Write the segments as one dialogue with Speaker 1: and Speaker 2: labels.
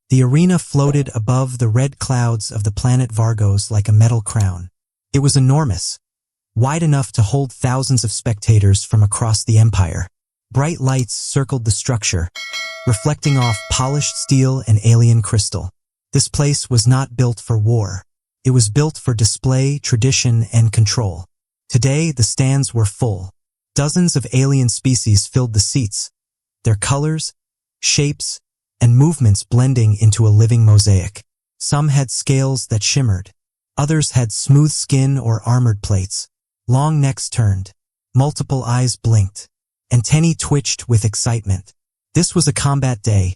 Speaker 1: The arena floated above the red clouds of the planet Vargos like a metal crown. It was enormous, wide enough to hold thousands of spectators from across the Empire. Bright lights circled the structure, reflecting off polished steel and alien crystal. This place was not built for war. It was built for display, tradition, and control. Today, the stands were full. Dozens of alien species filled the seats, their colors, shapes, and movements blending into a living mosaic. Some had scales that shimmered. Others had smooth skin or armored plates. Long necks turned. Multiple eyes blinked. Antennae twitched with excitement. This was a combat day,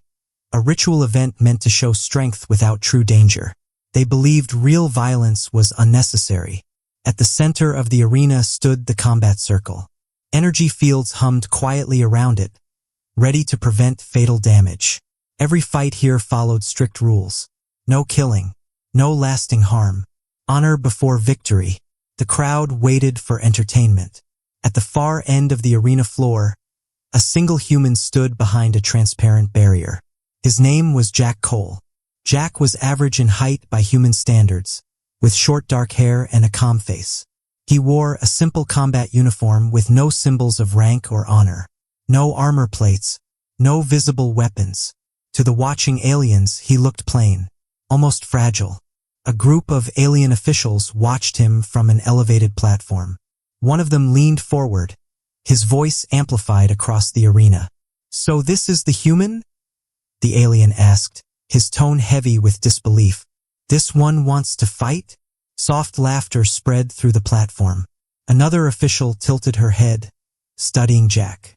Speaker 1: a ritual event meant to show strength without true danger. They believed real violence was unnecessary. At the center of the arena stood the combat circle. Energy fields hummed quietly around it, ready to prevent fatal damage. Every fight here followed strict rules. No killing, no lasting harm. Honor before victory. The crowd waited for entertainment. At the far end of the arena floor, a single human stood behind a transparent barrier. His name was Jack Cole. Jack was average in height by human standards, with short dark hair and a calm face. He wore a simple combat uniform with no symbols of rank or honor. No armor plates, no visible weapons. To the watching aliens, he looked plain, almost fragile. A group of alien officials watched him from an elevated platform. One of them leaned forward, his voice amplified across the arena. "So this is the human?" the alien asked, his tone heavy with disbelief. "This one wants to fight?" Soft laughter spread through the platform. Another official tilted her head, studying Jack.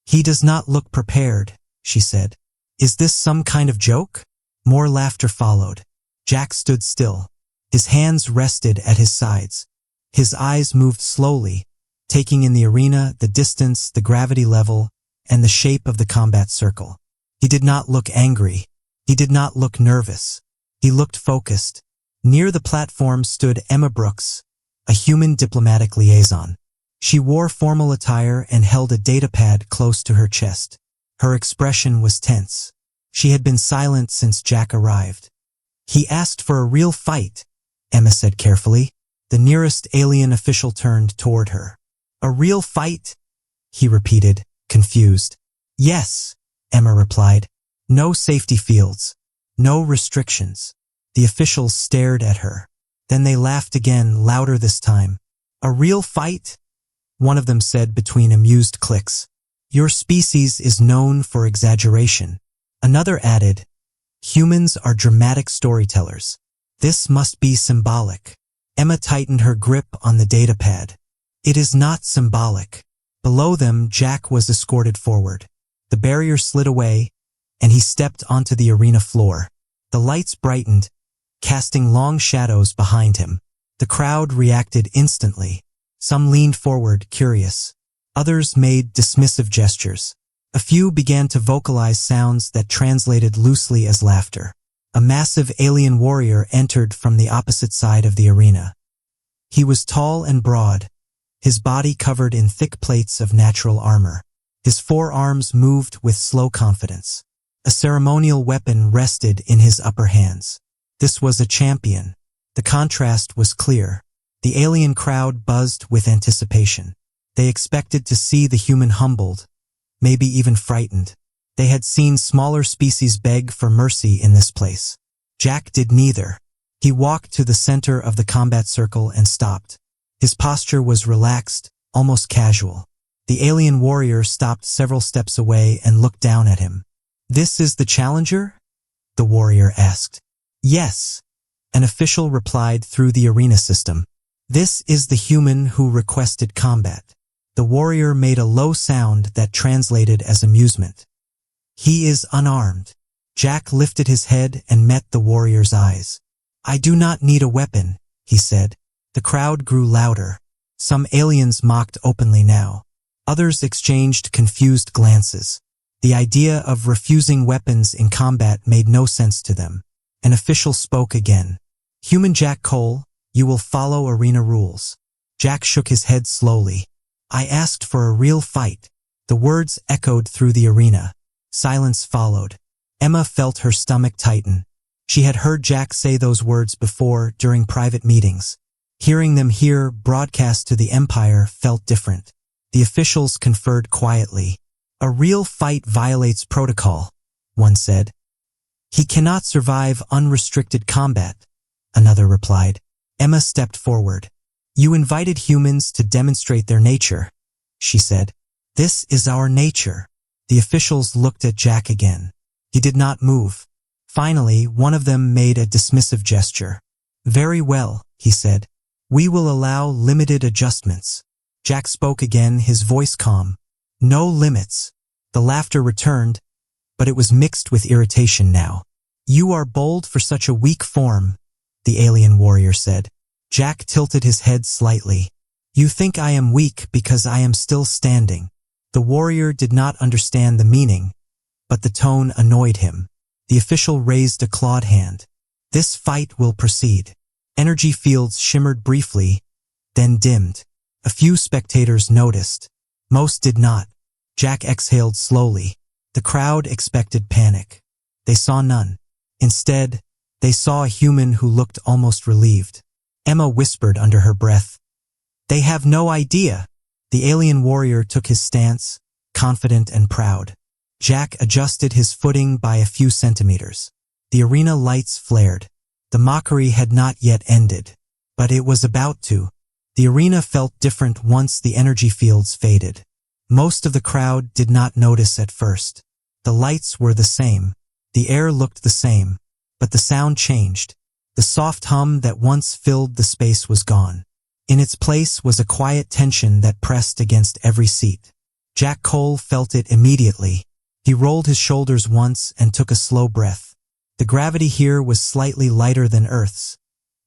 Speaker 1: "He does not look prepared," she said. "Is this some kind of joke?" More laughter followed. Jack stood still. His hands rested at his sides. His eyes moved slowly, taking in the arena, the distance, the gravity level, and the shape of the combat circle. He did not look angry. He did not look nervous. He looked focused. Near the platform stood Emma Brooks, a human diplomatic liaison. She wore formal attire and held a datapad close to her chest. Her expression was tense. She had been silent since Jack arrived. "He asked for a real fight," Emma said carefully. The nearest alien official turned toward her. "A real fight?" he repeated, confused. "Yes," Emma replied. "No safety fields. No restrictions." The officials stared at her. Then they laughed again, louder this time. "A real fight?" one of them said between amused clicks. "Your species is known for exaggeration." Another added, "Humans are dramatic storytellers. This must be symbolic." Emma tightened her grip on the datapad. "It is not symbolic." Below them, Jack was escorted forward. The barrier slid away, and he stepped onto the arena floor. The lights brightened, casting long shadows behind him. The crowd reacted instantly. Some leaned forward, curious. Others made dismissive gestures. A few began to vocalize sounds that translated loosely as laughter. A massive alien warrior entered from the opposite side of the arena. He was tall and broad, his body covered in thick plates of natural armor. His forearms moved with slow confidence. A ceremonial weapon rested in his upper hands. This was a champion. The contrast was clear. The alien crowd buzzed with anticipation. They expected to see the human humbled, maybe even frightened. They had seen smaller species beg for mercy in this place. Jack did neither. He walked to the center of the combat circle and stopped. His posture was relaxed, almost casual. The alien warrior stopped several steps away and looked down at him. "This is the challenger?" the warrior asked. "Yes," an official replied through the arena system. "This is the human who requested combat." The warrior made a low sound that translated as amusement. "He is unarmed." Jack lifted his head and met the warrior's eyes. "I do not need a weapon," he said. The crowd grew louder. Some aliens mocked openly now. Others exchanged confused glances. The idea of refusing weapons in combat made no sense to them. An official spoke again. "Human Jack Cole, you will follow arena rules." Jack shook his head slowly. "I asked for a real fight." The words echoed through the arena. Silence followed. Emma felt her stomach tighten. She had heard Jack say those words before during private meetings. Hearing them here broadcast to the Empire felt different. The officials conferred quietly. "A real fight violates protocol," one said. "He cannot survive unrestricted combat," another replied. Emma stepped forward. "You invited humans to demonstrate their nature," she said. "This is our nature." The officials looked at Jack again. He did not move. Finally, one of them made a dismissive gesture. "Very well," he said. "We will allow limited adjustments." Jack spoke again, his voice calm. "No limits." The laughter returned, but it was mixed with irritation now. "You are bold for such a weak form," the alien warrior said. Jack tilted his head slightly. "You think I am weak because I am still standing." The warrior did not understand the meaning, but the tone annoyed him. The official raised a clawed hand. "This fight will proceed." Energy fields shimmered briefly, then dimmed. A few spectators noticed. Most did not. Jack exhaled slowly. The crowd expected panic. They saw none. Instead, they saw a human who looked almost relieved. Emma whispered under her breath, "They have no idea." The alien warrior took his stance, confident and proud. Jack adjusted his footing by a few centimeters. The arena lights flared. The mockery had not yet ended, but it was about to. The arena felt different once the energy fields faded. Most of the crowd did not notice at first. The lights were the same. The air looked the same, but the sound changed. The soft hum that once filled the space was gone. In its place was a quiet tension that pressed against every seat. Jack Cole felt it immediately. He rolled his shoulders once and took a slow breath. The gravity here was slightly lighter than Earth's,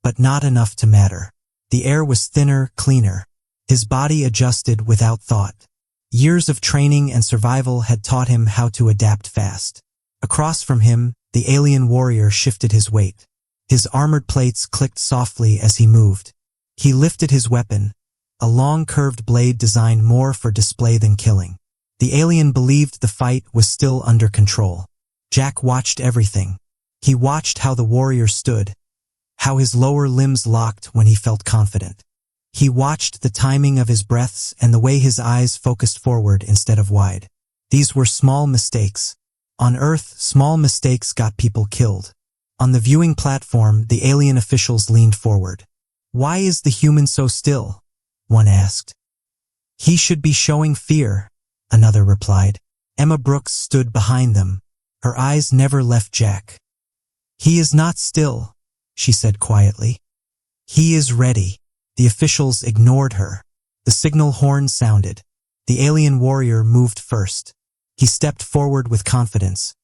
Speaker 1: but not enough to matter. The air was thinner, cleaner. His body adjusted without thought. Years of training and survival had taught him how to adapt fast. Across from him, the alien warrior shifted his weight. His armored plates clicked softly as he moved. He lifted his weapon, a long curved blade designed more for display than killing. The alien believed the fight was still under control. Jack watched everything. He watched how the warrior stood, how his lower limbs locked when he felt confident. He watched the timing of his breaths and the way his eyes focused forward instead of wide. These were small mistakes. On Earth, small mistakes got people killed. On the viewing platform, the alien officials leaned forward. "Why is the human so still?" one asked. "He should be showing fear," another replied. Emma Brooks stood behind them. Her eyes never left Jack. "He is not still," she said quietly. "He is ready." The officials ignored her. The signal horn sounded. The alien warrior moved first. He stepped forward with confidence,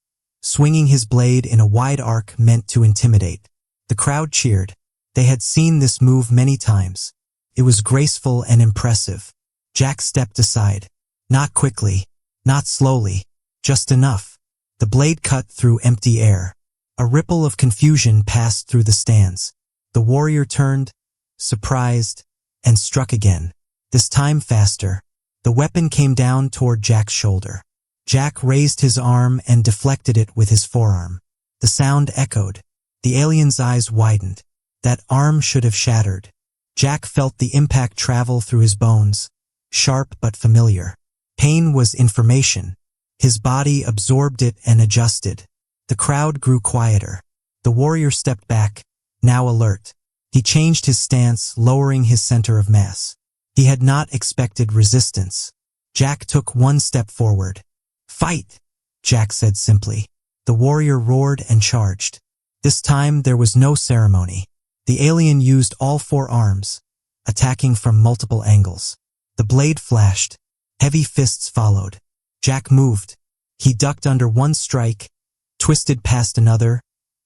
Speaker 1: swinging his blade in a wide arc meant to intimidate. The crowd cheered. They had seen this move many times. It was graceful and impressive. Jack stepped aside. Not quickly, not slowly, just enough. The blade cut through empty air. A ripple of confusion passed through the stands. The warrior turned, surprised, and struck again. This time faster. The weapon came down toward Jack's shoulder. Jack raised his arm and deflected it with his forearm. The sound echoed. The alien's eyes widened. That arm should have shattered. Jack felt the impact travel through his bones, sharp but familiar. Pain was information. His body absorbed it and adjusted. The crowd grew quieter. The warrior stepped back, now alert. He changed his stance, lowering his center of mass. He had not expected resistance. Jack took one step forward. "Fight," Jack said simply. The warrior roared and charged. This time there was no ceremony. The alien used all four arms, attacking from multiple angles. The blade flashed. Heavy fists followed. Jack moved. He ducked under one strike, twisted past another,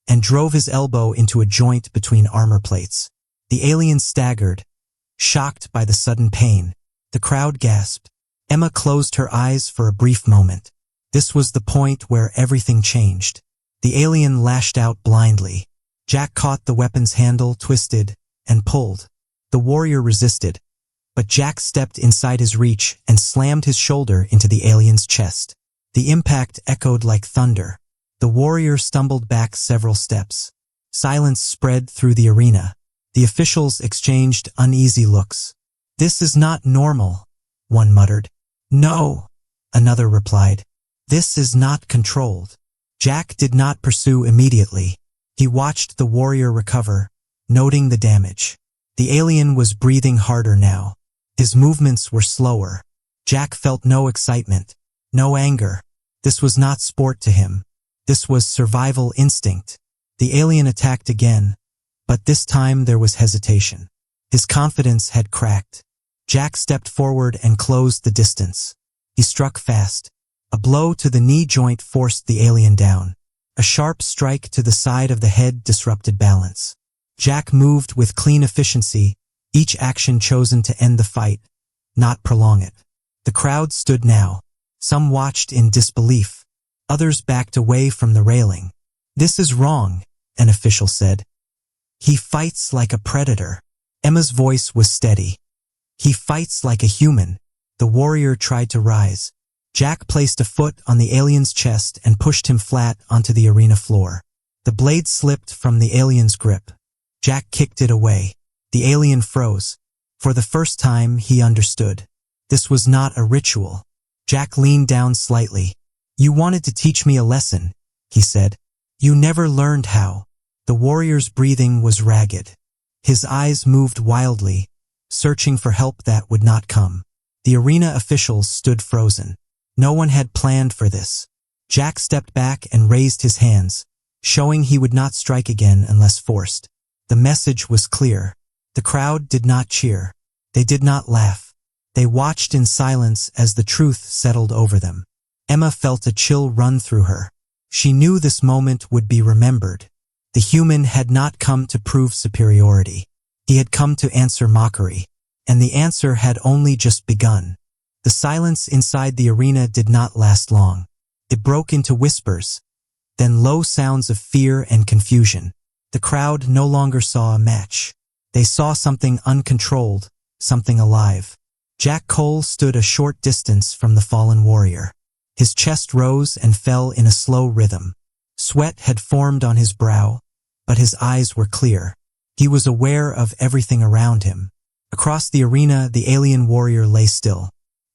Speaker 1: and drove his elbow into a joint between armor plates. The alien staggered, shocked by the sudden pain. The crowd gasped. Emma closed her eyes for a brief moment. This was the point where everything changed. The alien lashed out blindly. Jack caught the weapon's handle, twisted, and pulled. The warrior resisted, but Jack stepped inside his reach and slammed his shoulder into the alien's chest. The impact echoed like thunder. The warrior stumbled back several steps. Silence spread through the arena. The officials exchanged uneasy looks. "This is not normal," one muttered. "No," another replied. "This is not controlled." Jack did not pursue immediately. He watched the warrior recover, noting the damage. The alien was breathing harder now. His movements were slower. Jack felt no excitement, no anger. This was not sport to him. This was survival instinct. The alien attacked again, but this time there was hesitation. His confidence had cracked. Jack stepped forward and closed the distance. He struck fast. A blow to the knee joint forced the alien down. A sharp strike to the side of the head disrupted balance. Jack moved with clean efficiency, each action chosen to end the fight, not prolong it. The crowd stood now. Some watched in disbelief. Others backed away from the railing. "This is wrong," an official said. "He fights like a predator." Emma's voice was steady. "He fights like a human." The warrior tried to rise. Jack placed a foot on the alien's chest and pushed him flat onto the arena floor. The blade slipped from the alien's grip. Jack kicked it away. The alien froze. For the first time, he understood. This was not a ritual. Jack leaned down slightly. "You wanted to teach me a lesson," he said. "You never learned how." The warrior's breathing was ragged. His eyes moved wildly, searching for help that would not come. The arena officials stood frozen. No one had planned for this. Jack stepped back and raised his hands, showing he would not strike again unless forced. The message was clear. The crowd did not cheer. They did not laugh. They watched in silence as the truth settled over them. Emma felt a chill run through her. She knew this moment would be remembered. The human had not come to prove superiority. He had come to answer mockery. And the answer had only just begun. The silence inside the arena did not last long. It broke into whispers, then low sounds of fear and confusion. The crowd no longer saw a match. They saw something uncontrolled, something alive. Jack Cole stood a short distance from the fallen warrior. His chest rose and fell in a slow rhythm. Sweat had formed on his brow, but his eyes were clear. He was aware of everything around him. Across the arena, the alien warrior lay still.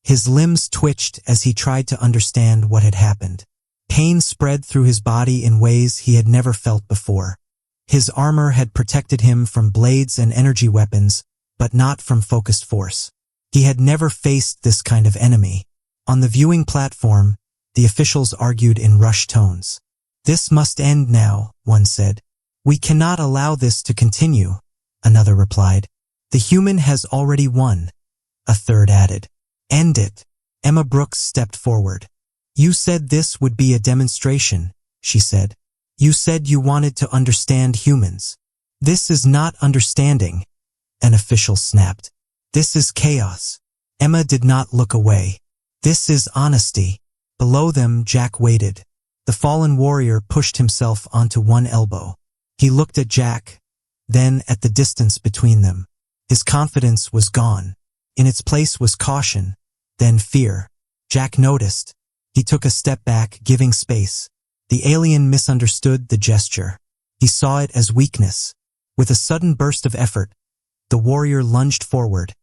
Speaker 1: His limbs twitched as he tried to understand what had happened. Pain spread through his body in ways he had never felt before. His armor had protected him from blades and energy weapons, but not from focused force. He had never faced this kind of enemy. On the viewing platform, the officials argued in rushed tones. "This must end now," one said. "We cannot allow this to continue," another replied. "The human has already won," a third added. "End it." Emma Brooks stepped forward. "You said this would be a demonstration," she said. "You said you wanted to understand humans." "This is not understanding," an official snapped. "This is chaos." Emma did not look away. "This is honesty." Below them, Jack waited. The fallen warrior pushed himself onto one elbow. He looked at Jack, then at the distance between them. His confidence was gone. In its place was caution, then fear. Jack noticed. He took a step back, giving space. The alien misunderstood the gesture. He saw it as weakness. With a sudden burst of effort, the warrior lunged forward,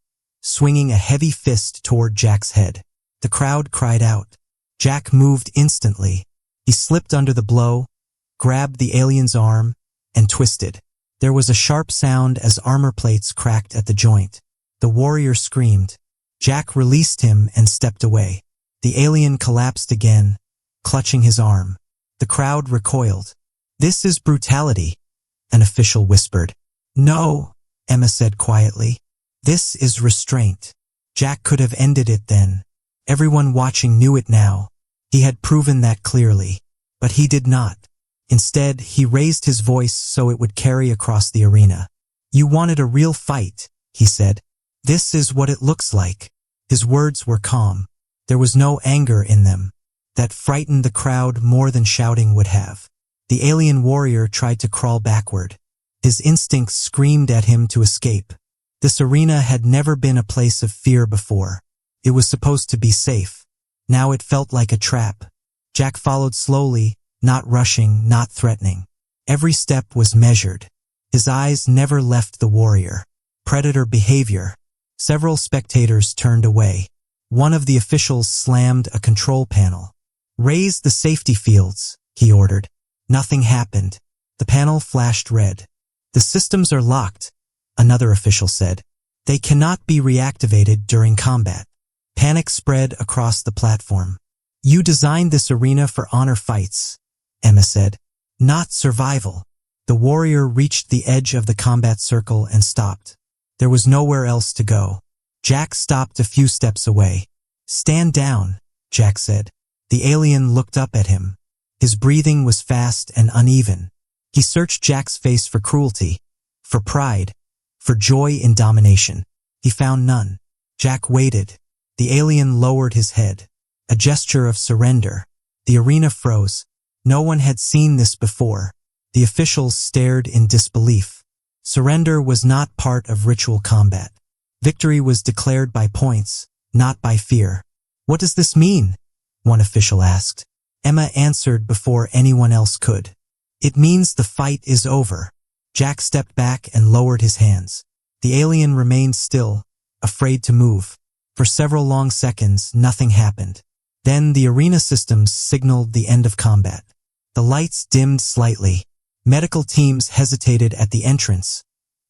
Speaker 1: swinging a heavy fist toward Jack's head. The crowd cried out. Jack moved instantly. He slipped under the blow, grabbed the alien's arm, and twisted. There was a sharp sound as armor plates cracked at the joint. The warrior screamed. Jack released him and stepped away. The alien collapsed again, clutching his arm. The crowd recoiled. "This is brutality," an official whispered. "No," Emma said quietly. "This is restraint." Jack could have ended it then. Everyone watching knew it now. He had proven that clearly. But he did not. Instead, he raised his voice so it would carry across the arena. "You wanted a real fight," he said. "This is what it looks like." His words were calm. There was no anger in them. That frightened the crowd more than shouting would have. The alien warrior tried to crawl backward. His instincts screamed at him to escape. This arena had never been a place of fear before. It was supposed to be safe. Now it felt like a trap. Jack followed slowly, not rushing, not threatening. Every step was measured. His eyes never left the warrior. Predator behavior. Several spectators turned away. One of the officials slammed a control panel. "Raise the safety fields," he ordered. Nothing happened. The panel flashed red. "The systems are locked," another official said. "They cannot be reactivated during combat." Panic spread across the platform. "You designed this arena for honor fights," Emma said. "Not survival." The warrior reached the edge of the combat circle and stopped. There was nowhere else to go. Jack stopped a few steps away. "Stand down," Jack said. The alien looked up at him. His breathing was fast and uneven. He searched Jack's face for cruelty, for pride, for joy in domination. He found none. Jack waited. The alien lowered his head. A gesture of surrender. The arena froze. No one had seen this before. The officials stared in disbelief. Surrender was not part of ritual combat. Victory was declared by points, not by fear. "What does this mean?" one official asked. Emma answered before anyone else could. "It means the fight is over." Jack stepped back and lowered his hands. The alien remained still, afraid to move. For several long seconds, nothing happened. Then the arena systems signaled the end of combat. The lights dimmed slightly. Medical teams hesitated at the entrance,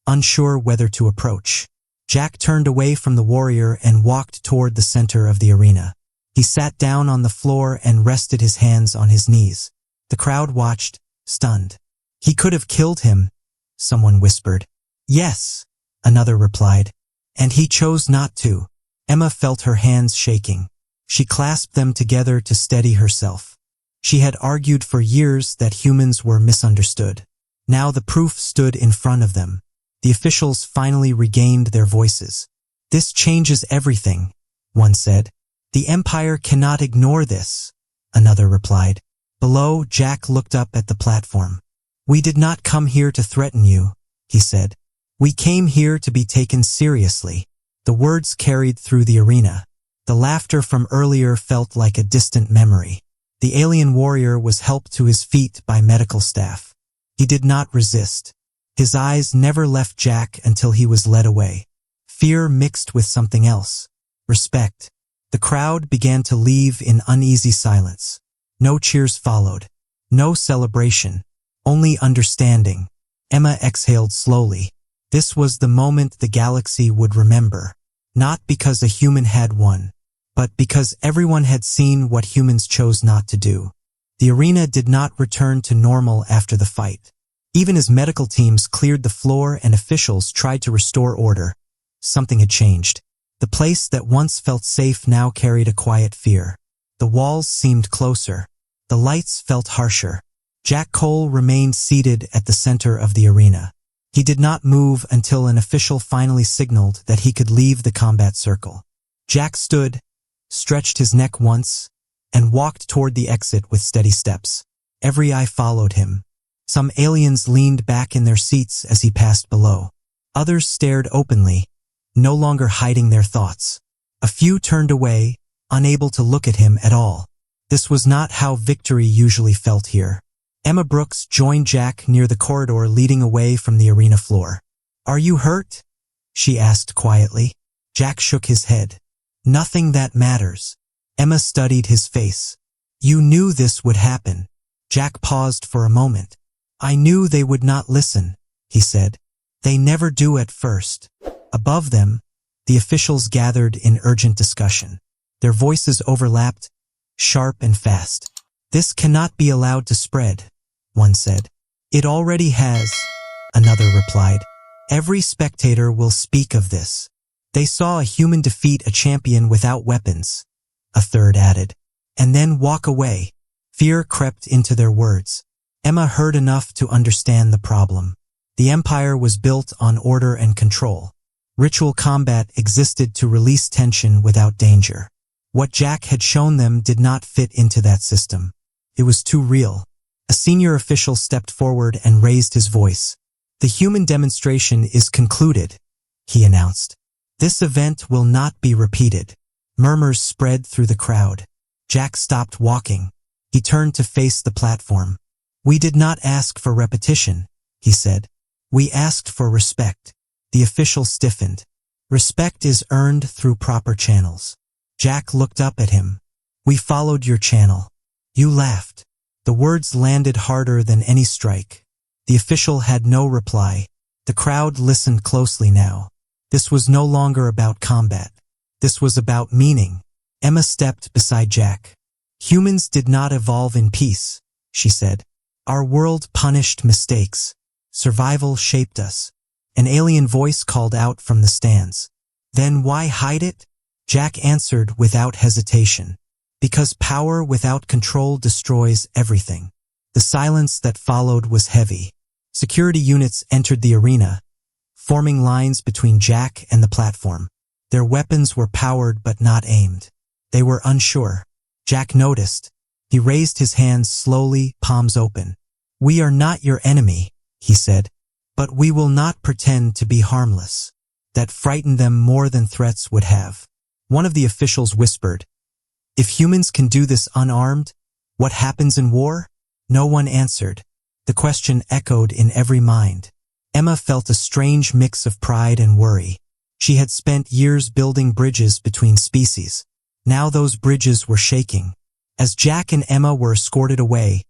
Speaker 1: unsure whether to approach. Jack turned away from the warrior and walked toward the center of the arena. He sat down on the floor and rested his hands on his knees. The crowd watched, stunned. "He could have killed him," someone whispered. "Yes," another replied. "And he chose not to." Emma felt her hands shaking. She clasped them together to steady herself. She had argued for years that humans were misunderstood. Now the proof stood in front of them. The officials finally regained their voices. "This changes everything," one said. "The Empire cannot ignore this," another replied. Below, Jack looked up at the platform. "We did not come here to threaten you," he said. "We came here to be taken seriously." The words carried through the arena. The laughter from earlier felt like a distant memory. The alien warrior was helped to his feet by medical staff. He did not resist. His eyes never left Jack until he was led away. Fear mixed with something else. Respect. The crowd began to leave in uneasy silence. No cheers followed. No celebration. Only understanding. Emma exhaled slowly. This was the moment the galaxy would remember. Not because a human had won, but because everyone had seen what humans chose not to do. The arena did not return to normal after the fight. Even as medical teams cleared the floor and officials tried to restore order, something had changed. The place that once felt safe now carried a quiet fear. The walls seemed closer. The lights felt harsher. Jack Cole remained seated at the center of the arena. He did not move until an official finally signaled that he could leave the combat circle. Jack stood, stretched his neck once, and walked toward the exit with steady steps. Every eye followed him. Some aliens leaned back in their seats as he passed below. Others stared openly, no longer hiding their thoughts. A few turned away, unable to look at him at all. This was not how victory usually felt here. Emma Brooks joined Jack near the corridor leading away from the arena floor. "Are you hurt?" she asked quietly. Jack shook his head. "Nothing that matters." Emma studied his face. "You knew this would happen." Jack paused for a moment. "I knew they would not listen," he said. "They never do at first." Above them, the officials gathered in urgent discussion. Their voices overlapped, sharp and fast. "This cannot be allowed to spread," one said. "It already has," another replied. "Every spectator will speak of this. They saw a human defeat a champion without weapons," a third added, "and then walk away." Fear crept into their words. Emma heard enough to understand the problem. The Empire was built on order and control. Ritual combat existed to release tension without danger. What Jack had shown them did not fit into that system. It was too real. A senior official stepped forward and raised his voice. "The human demonstration is concluded," he announced. "This event will not be repeated." Murmurs spread through the crowd. Jack stopped walking. He turned to face the platform. "We did not ask for repetition," he said. "We asked for respect." The official stiffened. "Respect is earned through proper channels." Jack looked up at him. "We followed your channel." You laughed. The words landed harder than any strike. The official had no reply. The crowd listened closely now. This was no longer about combat. This was about meaning. Emma stepped beside Jack. "Humans did not evolve in peace," she said. "Our world punished mistakes. Survival shaped us." An alien voice called out from the stands. "Then why hide it?" Jack answered without hesitation. "Because power without control destroys everything." The silence that followed was heavy. Security units entered the arena, forming lines between Jack and the platform. Their weapons were powered but not aimed. They were unsure. Jack noticed. He raised his hands slowly, palms open. "We are not your enemy," he said, "but we will not pretend to be harmless." That frightened them more than threats would have. One of the officials whispered, "If humans can do this unarmed, what happens in war?" No one answered. The question echoed in every mind. Emma felt a strange mix of pride and worry. She had spent years building bridges between species. Now those bridges were shaking. As Jack and Emma were escorted away,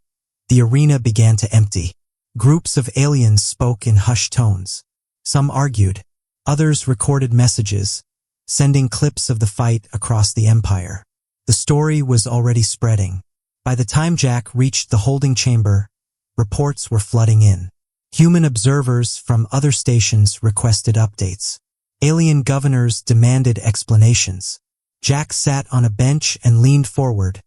Speaker 1: the arena began to empty. Groups of aliens spoke in hushed tones. Some argued. Others recorded messages, sending clips of the fight across the Empire. The story was already spreading. By the time Jack reached the holding chamber, reports were flooding in. Human observers from other stations requested updates. Alien governors demanded explanations. Jack sat on a bench and leaned forward,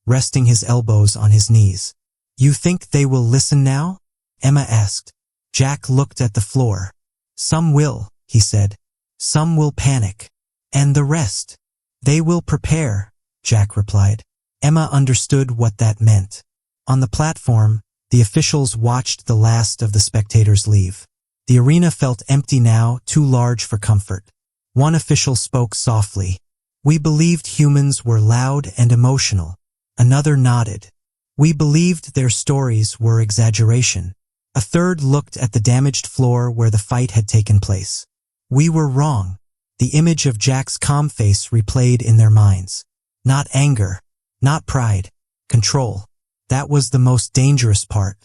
Speaker 1: resting his elbows on his knees. "You think they will listen now?" Emma asked. Jack looked at the floor. "Some will," he said. "Some will panic. And the rest? They will prepare," Jack replied. Emma understood what that meant. On the platform, the officials watched the last of the spectators leave. The arena felt empty now, too large for comfort. One official spoke softly. "We believed humans were loud and emotional." Another nodded. "We believed their stories were exaggeration." A third looked at the damaged floor where the fight had taken place. "We were wrong." The image of Jack's calm face replayed in their minds. Not anger, not pride, control. That was the most dangerous part.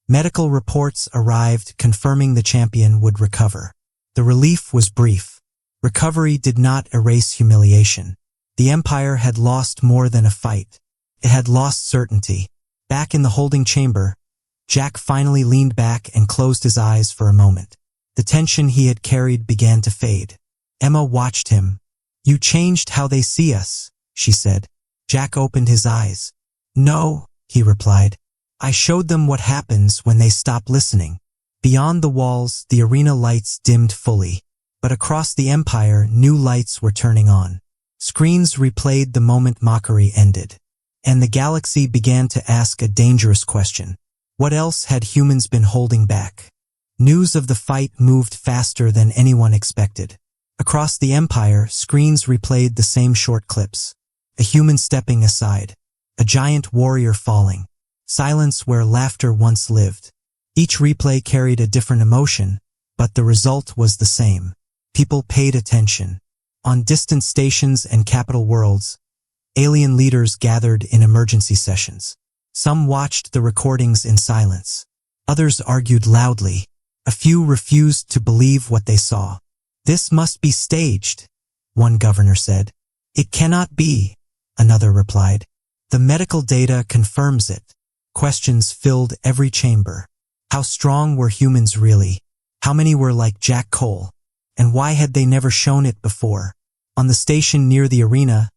Speaker 1: Medical reports arrived confirming the champion would recover. The relief was brief. Recovery did not erase humiliation. The Empire had lost more than a fight. It had lost certainty. Back in the holding chamber, Jack finally leaned back and closed his eyes for a moment. The tension he had carried began to fade. Emma watched him. "You changed how they see us," she said. Jack opened his eyes. "No," he replied. "I showed them what happens when they stop listening." Beyond the walls, the arena lights dimmed fully. But across the Empire, new lights were turning on. Screens replayed the moment mockery ended. And the galaxy began to ask a dangerous question. What else had humans been holding back? News of the fight moved faster than anyone expected. Across the Empire, screens replayed the same short clips. A human stepping aside. A giant warrior falling. Silence where laughter once lived. Each replay carried a different emotion, but the result was the same. People paid attention. On distant stations and capital worlds, alien leaders gathered in emergency sessions. Some watched the recordings in silence. Others argued loudly. A few refused to believe what they saw. "This must be staged," one governor said. "It cannot be," another replied. "The medical data confirms it." Questions filled every chamber. How strong were humans really? How many were like Jack Cole? And why had they never shown it before? On the station near the arena,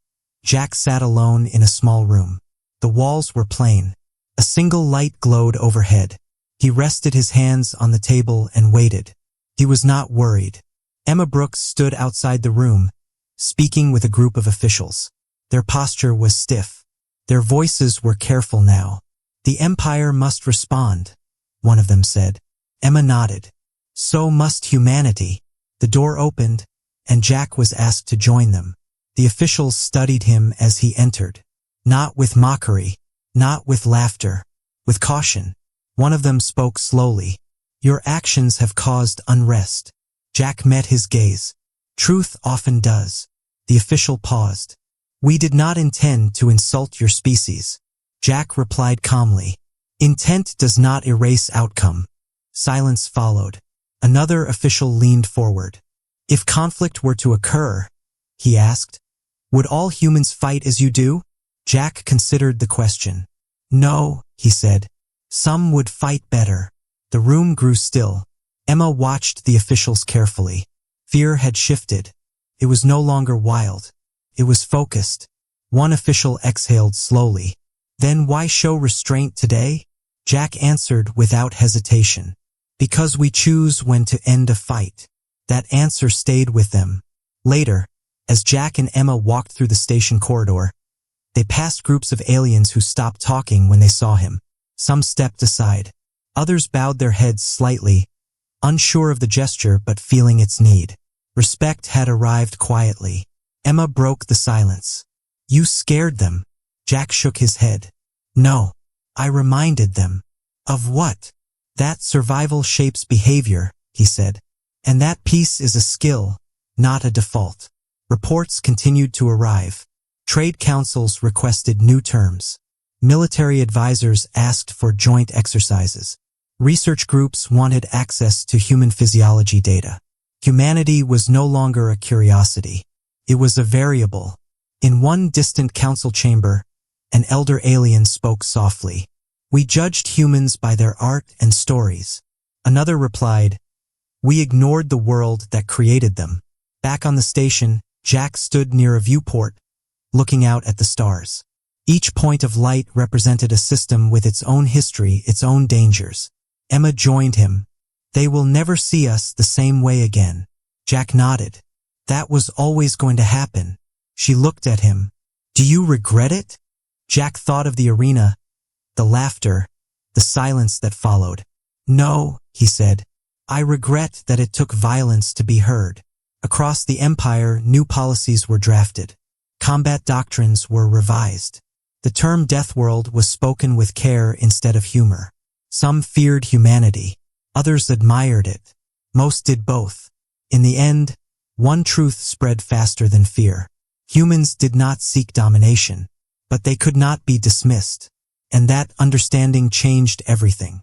Speaker 1: Jack sat alone in a small room. The walls were plain. A single light glowed overhead. He rested his hands on the table and waited. He was not worried. Emma Brooks stood outside the room, speaking with a group of officials. Their posture was stiff. Their voices were careful now. "The Empire must respond," one of them said. Emma nodded. "So must humanity." The door opened, and Jack was asked to join them. The officials studied him as he entered. Not with mockery, Not with laughter, with caution. One of them spoke slowly. Your actions have caused unrest. Jack met his gaze. Truth often does. The official paused. We did not intend to insult your species. Jack replied calmly. Intent does not erase outcome. Silence followed. Another official leaned forward. If conflict were to occur, he asked, would all humans fight as you do? Jack considered the question. No, he said. Some would fight better. The room grew still. Emma watched the officials carefully. Fear had shifted. It was no longer wild. It was focused. One official exhaled slowly. Then why show restraint today? Jack answered without hesitation. Because we choose when to end a fight. That answer stayed with them. Later, as Jack and Emma walked through the station corridor, they passed groups of aliens who stopped talking when they saw him. Some stepped aside. Others bowed their heads slightly, unsure of the gesture but feeling its need. Respect had arrived quietly. Emma broke the silence. You scared them. Jack shook his head. No, I reminded them. Of what? That survival shapes behavior, he said. And that peace is a skill, not a default. Reports continued to arrive. Trade councils requested new terms. Military advisors asked for joint exercises. Research groups wanted access to human physiology data. Humanity was no longer a curiosity. It was a variable. In one distant council chamber, an elder alien spoke softly. We judged humans by their art and stories. Another replied, we ignored the world that created them. Back on the station, Jack stood near a viewport, looking out at the stars. Each point of light represented a system with its own history, its own dangers. Emma joined him. They will never see us the same way again. Jack nodded. That was always going to happen. She looked at him. Do you regret it? Jack thought of the arena, the laughter, the silence that followed. No, he said. I regret that it took violence to be heard. Across the Empire, new policies were drafted. Combat doctrines were revised. The term Deathworld was spoken with care instead of humor. Some feared humanity. Others admired it. Most did both. In the end, one truth spread faster than fear. Humans did not seek domination, but they could not be dismissed. And that understanding changed everything.